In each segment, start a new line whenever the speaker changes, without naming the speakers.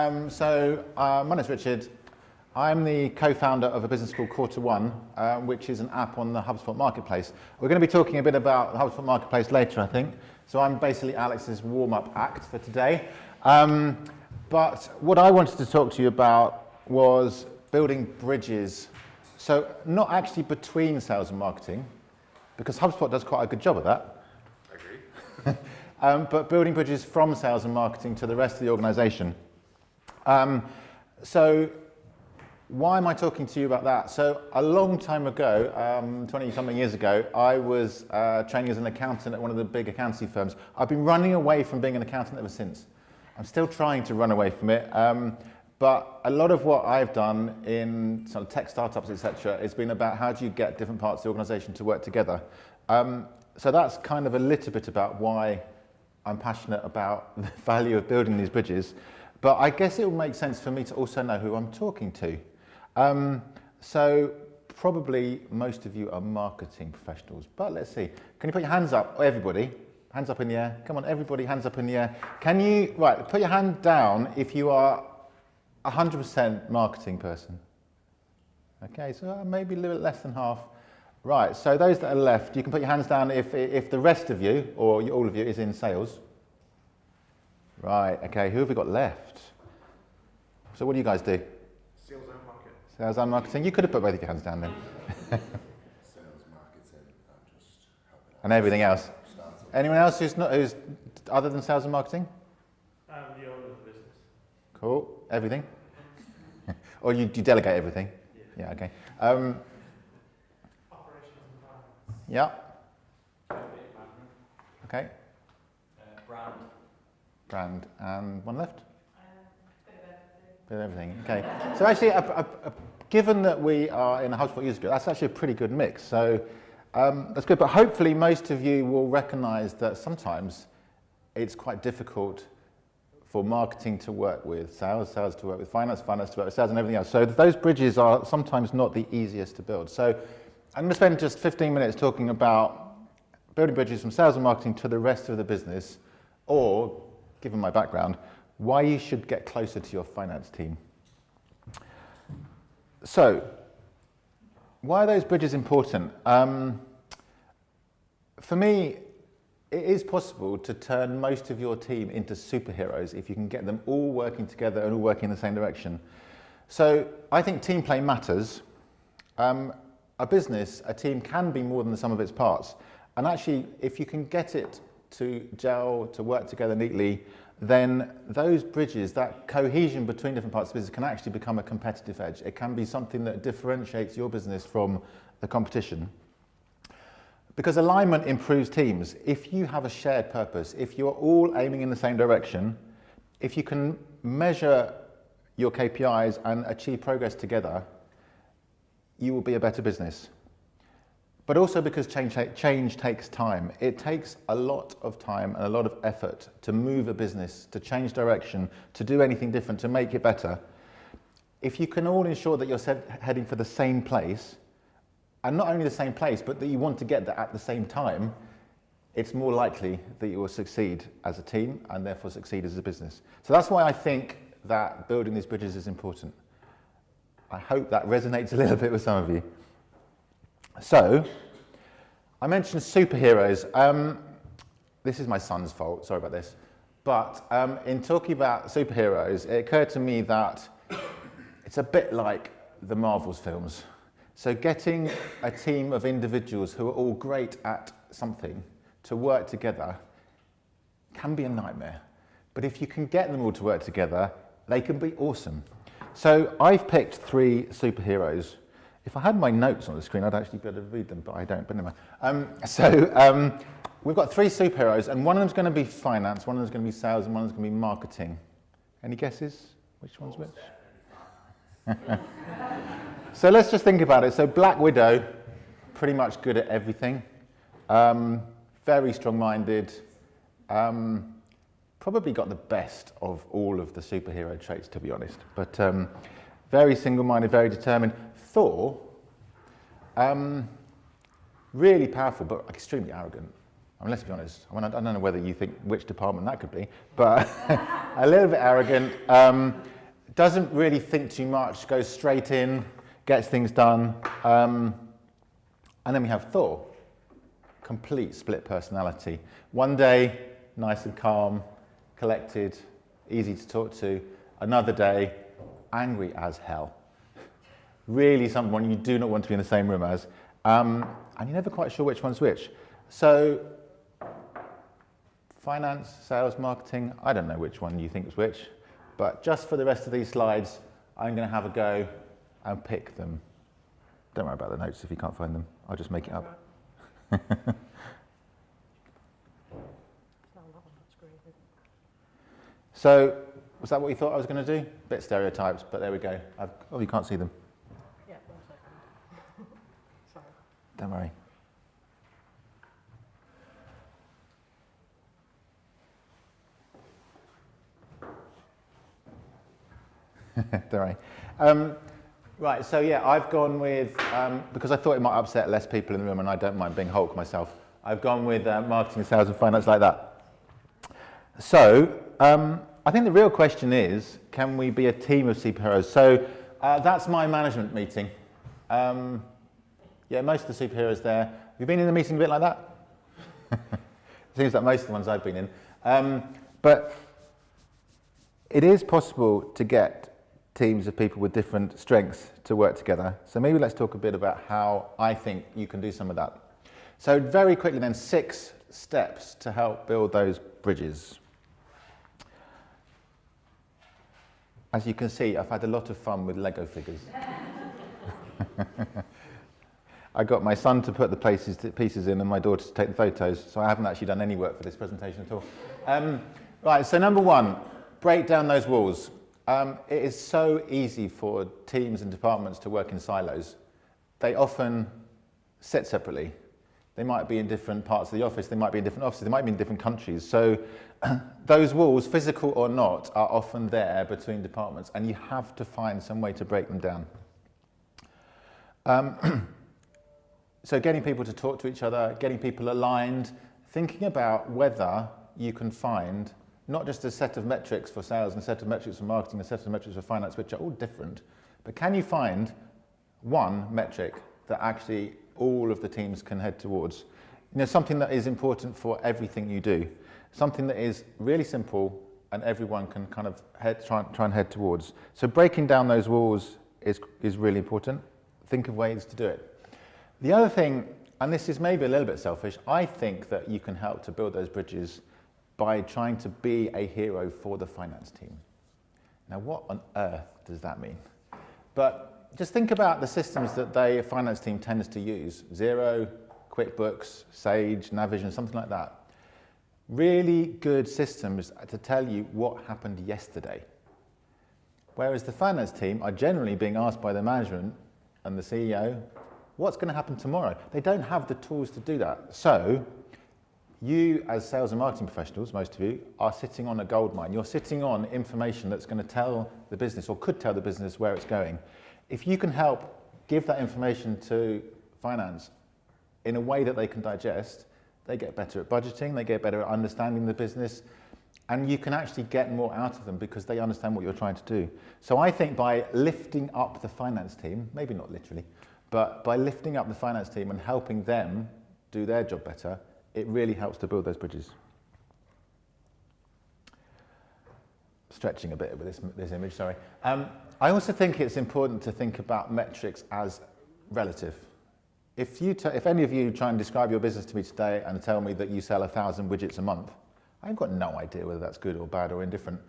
My name's Richard. I'm the co-founder of a business called Quarter One, which is an app on the HubSpot marketplace. We're going to be talking a bit about the HubSpot marketplace later, I think. So I'm basically Alex's warm-up act for today. But what I wanted to talk to you about was building bridges. So not actually between sales and marketing, because HubSpot does quite a good job of that.
I agree.
But building bridges from sales and marketing to the rest of the organization. So why am I talking to you about that? So a long time ago, 20-something years ago, I was training as an accountant at one of the big accountancy firms. I've been running away from being an accountant ever since. I'm still trying to run away from it. But a lot of what I've done in sort of tech startups, etc., has been about how do you get different parts of the organization to work together. So that's kind of a little bit about why I'm passionate about the value of building these bridges. But I guess it will make sense for me to also know who I'm talking to. So probably most of you are marketing professionals, but let's see. Can you put your hands up, everybody? Hands up in the air. Come on, everybody, hands up in the air. Can you, right, put your hand down if you are 100% marketing person. Okay, so maybe a little less than half. Right, so those that are left, you can put your hands down if the rest of you, or all of you, is in sales. Right, okay, who have we got left? So what do you guys do?
Sales and marketing.
Sales and marketing. You could have put both of your hands down then.
Sales, marketing, and just helping out.
And everything else. Anyone else who's other than sales and marketing?
I'm the owner of the business.
Cool. Everything? Or you delegate everything? Yeah, okay.
Operations and finance.
Yeah. Okay. Brand. And one left? Bit of everything. Okay. So actually, given that we are in a HubSpot user group, that's actually a pretty good mix. So that's good. But hopefully most of you will recognize that sometimes it's quite difficult for marketing to work with sales, sales to work with finance, finance to work with sales and everything else. So those bridges are sometimes not the easiest to build. So I'm going to spend just 15 minutes talking about building bridges from sales and marketing to the rest of the business, or, given my background, why you should get closer to your finance team. So, why are those bridges important? For me, it is possible to turn most of your team into superheroes if you can get them all working together and all working in the same direction. So, I think team play matters. A business, a team can be more than the sum of its parts. And actually, if you can get it to gel, to work together neatly, then those bridges, that cohesion between different parts of the business can actually become a competitive edge. It can be something that differentiates your business from the competition. Because alignment improves teams. If you have a shared purpose, if you're all aiming in the same direction, if you can measure your KPIs and achieve progress together, you will be a better business. But also because change takes time. It takes a lot of time and a lot of effort to move a business, to change direction, to do anything different, to make it better. If you can all ensure that you're heading for the same place, and not only the same place, but that you want to get there at the same time, it's more likely that you will succeed as a team and therefore succeed as a business. So that's why I think that building these bridges is important. I hope that resonates a little bit with some of you. So, I mentioned superheroes. This is my son's fault, sorry about this. But in talking about superheroes, it occurred to me that it's a bit like the Marvel's films. So getting a team of individuals who are all great at something to work together can be a nightmare. But if you can get them all to work together, they can be awesome. So I've picked 3 superheroes. If I had my notes on the screen, I'd actually be able to read them, but I don't, but anyway. We've got 3 superheroes, and one of them's going to be finance, one of them's going to be sales, and one of them's going to be marketing. Any guesses? Which one's which? So let's just think about it. So Black Widow, pretty much good at everything. Very strong-minded. Probably got the best of all of the superhero traits, to be honest. But very single-minded, very determined. Thor, really powerful, but extremely arrogant. I mean, let's be honest. I don't know whether you think which department that could be, but a little bit arrogant. doesn't really think too much, goes straight in, gets things done. And then we have Thor, complete split personality. One day, nice and calm, collected, easy to talk to. Another day, angry as hell. Really someone you do not want to be in the same room as. And you're never quite sure which one's which. So, finance, sales, marketing, I don't know which one you think is which. But just for the rest of these slides, I'm going to have a go and pick them. Don't worry about the notes if you can't find them. I'll just make it up. So, was that what you thought I was going to do? Bit stereotypes, but there we go. Oh, you can't see them.
Yeah, 1 second. Sorry.
Don't worry. Don't worry. Right, so yeah, I've gone with, because I thought it might upset less people in the room and I don't mind being Hulk myself, I've gone with marketing, sales and finance like that. So, I think the real question is, can we be a team of superheroes? So, that's my management meeting. Yeah, most of the superheroes there. Have you been in a meeting a bit like that? It seems like most of the ones I've been in. But it is possible to get teams of people with different strengths to work together. So maybe let's talk a bit about how I think you can do some of that. So very quickly then, 6 steps to help build those bridges. As you can see, I've had a lot of fun with Lego figures. I got my son to put the pieces in and my daughter to take the photos, so I haven't actually done any work for this presentation at all. Right, so number 1, break down those walls. It is so easy for teams and departments to work in silos. They often sit separately. They might be in different parts of the office, they might be in different offices, they might be in different countries. So those walls, physical or not, are often there between departments, and you have to find some way to break them down. So getting people to talk to each other, getting people aligned, thinking about whether you can find not just a set of metrics for sales and a set of metrics for marketing, a set of metrics for finance, which are all different, but can you find one metric that actually all of the teams can head towards? You know, something that is important for everything you do, something that is really simple and everyone can kind of try and head towards. So breaking down those walls is really important. Think of ways to do it. The other thing, and this is maybe a little bit selfish, I think that you can help to build those bridges by trying to be a hero for the finance team. Now, what on earth does that mean? But just think about the systems that the finance team tends to use. Xero, QuickBooks, Sage, Navision, something like that. Really good systems to tell you what happened yesterday. Whereas the finance team are generally being asked by the management and the CEO, what's going to happen tomorrow? They don't have the tools to do that. So, you, as sales and marketing professionals, most of you, are sitting on a gold mine. You're sitting on information that's going to tell the business, or could tell the business, where it's going. If you can help give that information to finance in a way that they can digest, they get better at budgeting, they get better at understanding the business, and you can actually get more out of them because they understand what you're trying to do. So I think by lifting up the finance team, maybe not literally, but by lifting up the finance team and helping them do their job better, it really helps to build those bridges. Stretching a bit with this image, sorry. I also think it's important to think about metrics as relative. If any of you try and describe your business to me today and tell me that you sell 1,000 widgets a month, I've got no idea whether that's good or bad or indifferent.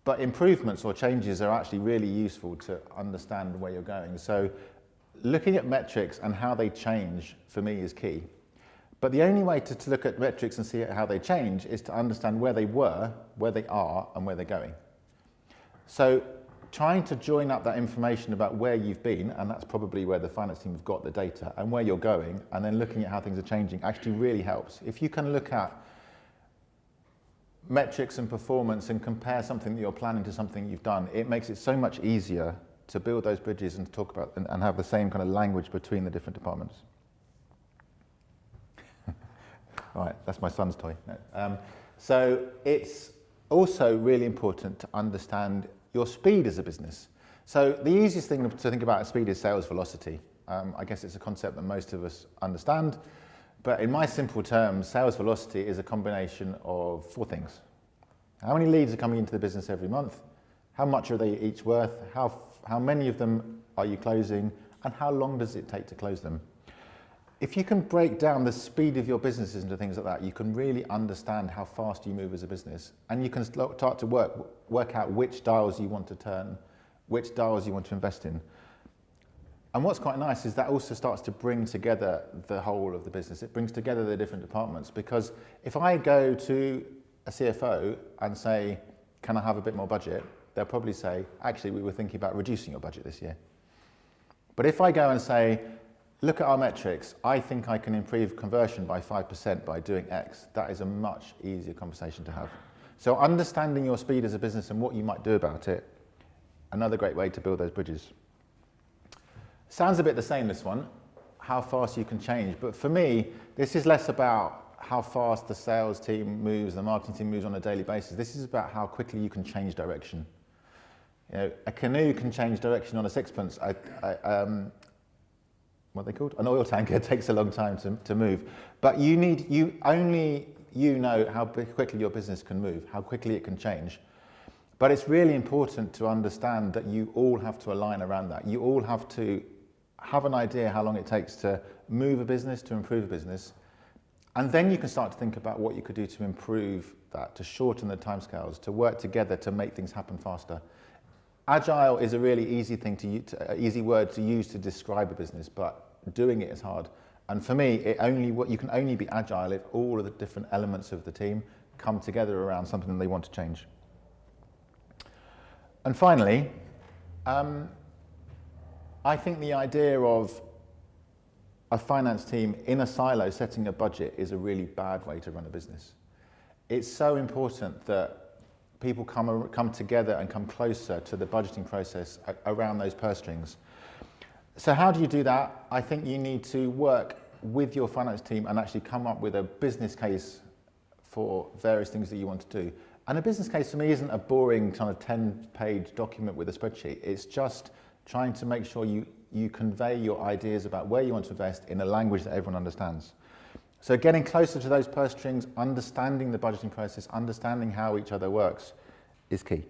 But improvements or changes are actually really useful to understand where you're going. So looking at metrics and how they change, for me, is key. But the only way to look at metrics and see how they change is to understand where they were, where they are, and where they're going. So trying to join up that information about where you've been, and that's probably where the finance team have got the data, and where you're going, and then looking at how things are changing actually really helps. If you can look at metrics and performance and compare something that you're planning to something you've done, it makes it so much easier to build those bridges and to talk about and have the same kind of language between the different departments. All right, that's my son's toy. No. So it's also really important to understand your speed as a business. So the easiest thing to think about at speed is sales velocity. I guess it's a concept that most of us understand, but in my simple terms, sales velocity is a combination of 4 things. How many leads are coming into the business every month? How much are they each worth? How many of them are you closing? And how long does it take to close them? If you can break down the speed of your businesses into things like that, you can really understand how fast you move as a business. And you can start to work out which dials you want to turn, which dials you want to invest in. And what's quite nice is that also starts to bring together the whole of the business. It brings together the different departments, because if I go to a CFO and say, can I have a bit more budget? They'll probably say, actually, we were thinking about reducing your budget this year. But if I go and say, look at our metrics, I think I can improve conversion by 5% by doing X, that is a much easier conversation to have. So understanding your speed as a business and what you might do about it, another great way to build those bridges. Sounds a bit the same, this one, how fast you can change. But for me, this is less about how fast the sales team moves, the marketing team moves on a daily basis. This is about how quickly you can change direction. You know, a canoe can change direction on a sixpence. What are they called? An oil tanker takes a long time to move. But only you know how quickly your business can move, how quickly it can change. But it's really important to understand that you all have to align around that. You all have to have an idea how long it takes to move a business, to improve a business. And then you can start to think about what you could do to improve that, to shorten the timescales, to work together to make things happen faster. Agile is a really easy easy word to use to describe a business, but doing it is hard. And for me, you can only be agile if all of the different elements of the team come together around something that they want to change. And finally, I think the idea of a finance team in a silo setting a budget is a really bad way to run a business. It's so important that people come together and come closer to the budgeting process around those purse strings. So how do you do that? I think you need to work with your finance team and actually come up with a business case for various things that you want to do. And a business case for me isn't a boring kind of 10-page document with a spreadsheet. It's just trying to make sure you convey your ideas about where you want to invest in a language that everyone understands. So getting closer to those purse strings, understanding the budgeting process, understanding how each other works is key.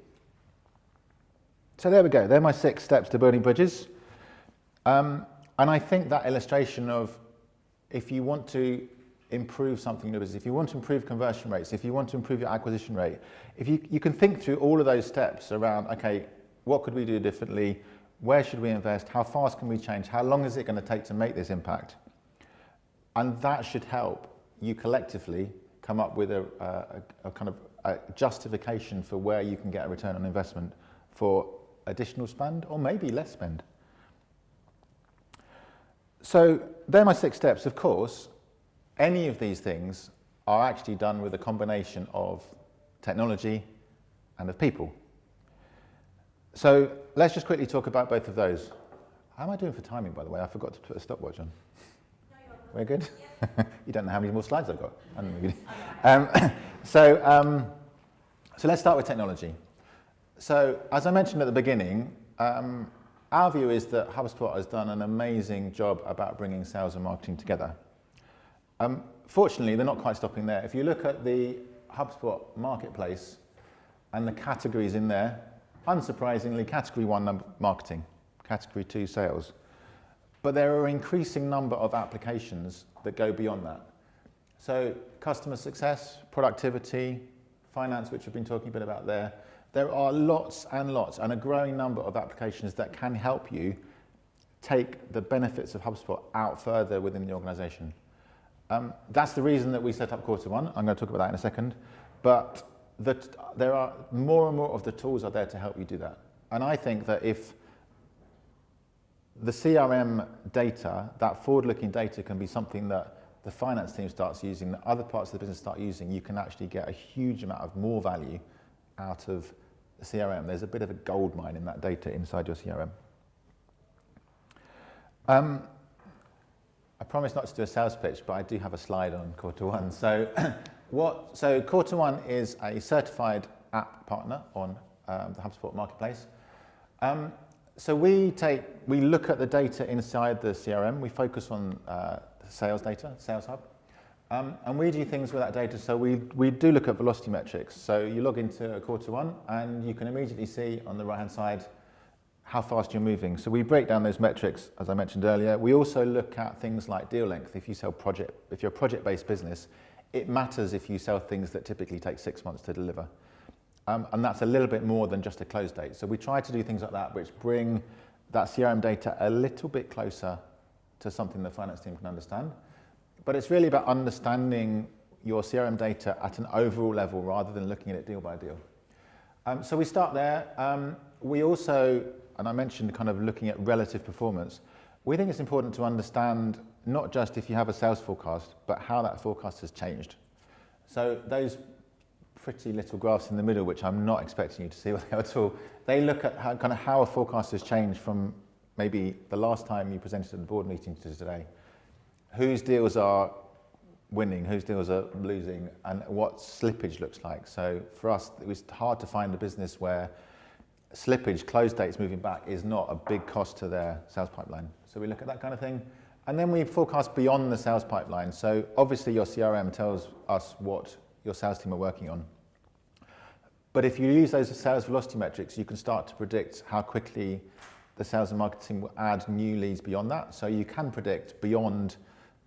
So there we go. They're my 6 steps to building bridges. And I think that illustration of if you want to improve something in your business, if you want to improve conversion rates, if you want to improve your acquisition rate, if you can think through all of those steps around, okay, what could we do differently? Where should we invest? How fast can we change? How long is it going to take to make this impact? And that should help you collectively come up with a kind of a justification for where you can get a return on investment for additional spend or maybe less spend. So they're my 6 steps. Of course, any of these things are actually done with a combination of technology and of people. So let's just quickly talk about both of those. How am I doing for timing, by the way? I forgot to put a stopwatch on. We're good? Yeah. You don't know how many more slides I've got. I don't know. So let's start with technology. So as I mentioned at the beginning, our view is that HubSpot has done an amazing job about bringing sales and marketing together. Fortunately, they're not quite stopping there. If you look at the HubSpot marketplace and the categories in there, unsurprisingly, category 1 marketing, category 2 sales. But there are an increasing number of applications that go beyond that. So customer success, productivity, finance, which we've been talking a bit about there. There are lots and lots and a growing number of applications that can help you take the benefits of HubSpot out further within the organization. That's the reason that we set up Quarter One. I'm going to talk about that in a second. But there are more and more of the tools are there to help you do that. And I think that if the CRM data, that forward-looking data, can be something that the finance team starts using, that other parts of the business start using, you can actually get a huge amount of more value out of the CRM. There's a bit of a gold mine in that data inside your CRM. I promise not to do a sales pitch, but I do have a slide on Quarter One. So Quarter One is a certified app partner on the HubSpot marketplace. So we look at the data inside the CRM. We focus on sales data, Sales Hub. And we do things with that data. So we do look at velocity metrics. So you log into quarter one and you can immediately see on the right-hand side how fast you're moving. So we break down those metrics, as I mentioned earlier. We also look at things like deal length. If you're a project-based business, it matters if you sell things that typically take 6 months to deliver. And that's a little bit more than just a close date. So we try to do things like that which bring that CRM data a little bit closer to something the finance team can understand. But it's really about understanding your CRM data at an overall level rather than looking at it deal by deal. So we start there. We also, and I mentioned kind of looking at relative performance, we think it's important to understand not just if you have a sales forecast, but how that forecast has changed. So those pretty little graphs in the middle, which I'm not expecting you to see at all, they look at how a forecast has changed from maybe the last time you presented at the board meeting to today. Whose deals are winning, whose deals are losing, and what slippage looks like. So for us, it was hard to find a business where slippage, close dates moving back, is not a big cost to their sales pipeline. So we look at that kind of thing. And then we forecast beyond the sales pipeline. So obviously your CRM tells us what your sales team are working on. But if you use those sales velocity metrics, you can start to predict how quickly the sales and marketing will add new leads beyond that. So you can predict beyond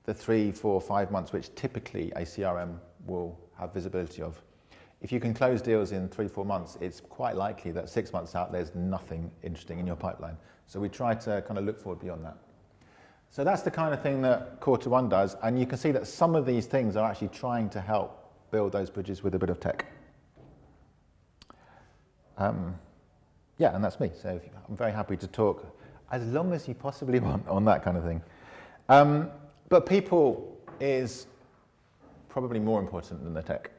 the 3, 4, 5 months, which typically a CRM will have visibility of. If you can close deals in 3, 4 months, it's quite likely that 6 months out, there's nothing interesting in your pipeline. So we try to kind of look forward beyond that. So that's the kind of thing that quarter one does. And you can see that some of these things are actually trying to help build those bridges with a bit of tech. Yeah, and that's me. So I'm very happy to talk as long as you possibly want on that kind of thing. But people is probably more important than the tech.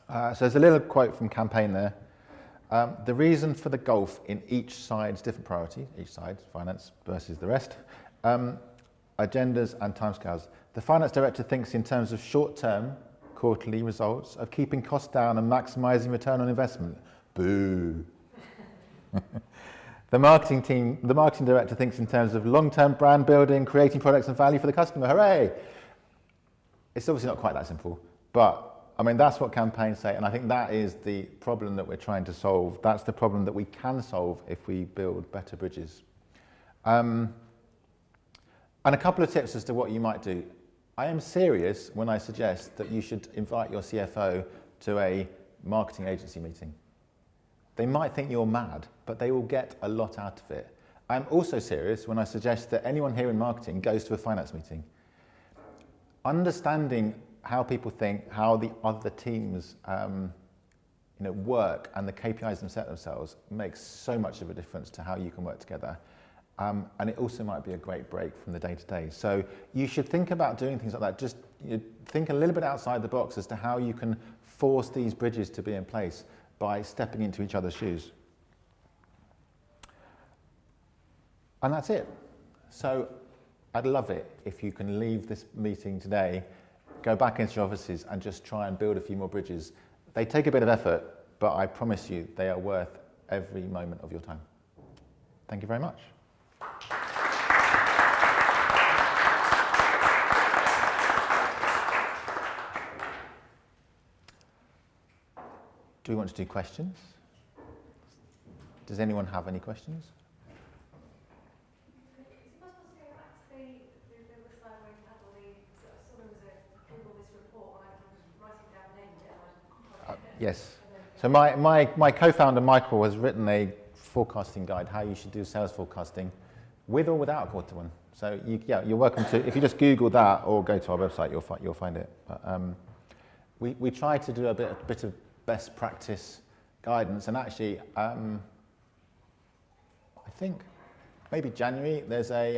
So there's a little quote from Campaign there. The reason for the gulf in each side's different priority, each side, finance versus the rest, agendas and timescales. The finance director thinks in terms of short-term quarterly results of keeping costs down and maximising return on investment. Boo. The marketing director thinks in terms of long-term brand building, creating products and value for the customer. Hooray! It's obviously not quite that simple, but I mean, that's what campaigns say, and I think that is the problem that we're trying to solve. That's the problem that we can solve if we build better bridges. And a couple of tips as to what you might do. I am serious when I suggest that you should invite your CFO to a marketing agency meeting. They might think you're mad, but they will get a lot out of it. I'm also serious when I suggest that anyone here in marketing goes to a finance meeting. Understanding how people think, how the other teams work, and the KPIs them set themselves makes so much of a difference to how you can work together. And it also might be a great break from the day-to-day. So you should think about doing things like that. Just think a little bit outside the box as to how you can force these bridges to be in place by stepping into each other's shoes. And that's it. So I'd love it if you can leave this meeting today, go back into your offices and just try and build a few more bridges. They take a bit of effort, but I promise you they are worth every moment of your time. Thank you very much. Do we want to do questions? Does anyone have any questions?
Is it possible to go back to the slide where you had all the, I saw there was a Google this report and I was writing down the name of it.
Yes. So my co-founder Michael has written a forecasting guide, how you should do sales forecasting, with or without quarter one. So you're welcome to, if you just Google that or go to our website, you'll find it. But, we try to do a bit of best practice guidance, and actually I think maybe January there's a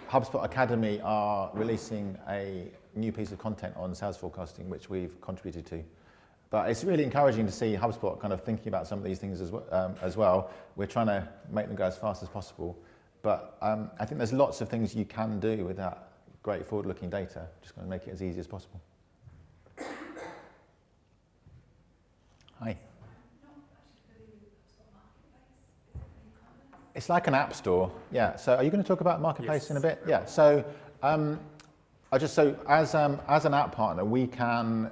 HubSpot Academy are releasing a new piece of content on sales forecasting which we've contributed to. But it's really encouraging to see HubSpot kind of thinking about some of these things as well. We're trying to make them go as fast as possible, but I think there's lots of things you can do with that great forward-looking data. Just going to make it as easy as possible. Hi.
Not actually
It's like an app store. Yeah. So are you going to talk about marketplace
Yes.
in a bit? Yeah. So as an app partner, we can,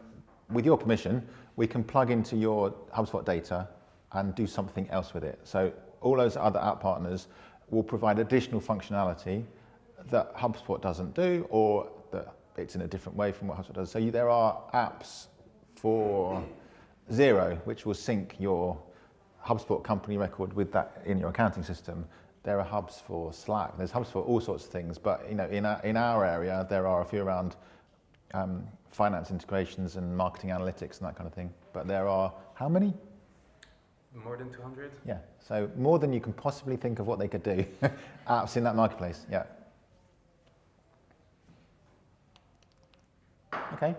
with your permission, we can plug into your HubSpot data and do something else with it. So all those other app partners will provide additional functionality that HubSpot doesn't do, or that it's in a different way from what HubSpot does. So there are apps for Xero, which will sync your HubSpot company record with that in your accounting system. There are hubs for Slack. There's hubs for all sorts of things. But you know, in our area, there are a few around finance integrations and marketing analytics and that kind of thing. But there are how many?
More than 200?
Yeah. So more than you can possibly think of what they could do. Apps in that marketplace. Yeah. Okay.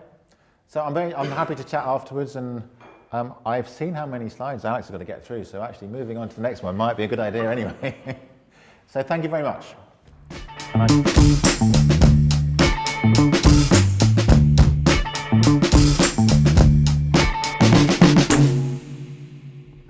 So I'm happy to chat afterwards, and I've seen how many slides Alex has got to get through, so actually moving on to the next one might be a good idea anyway. So thank you very much.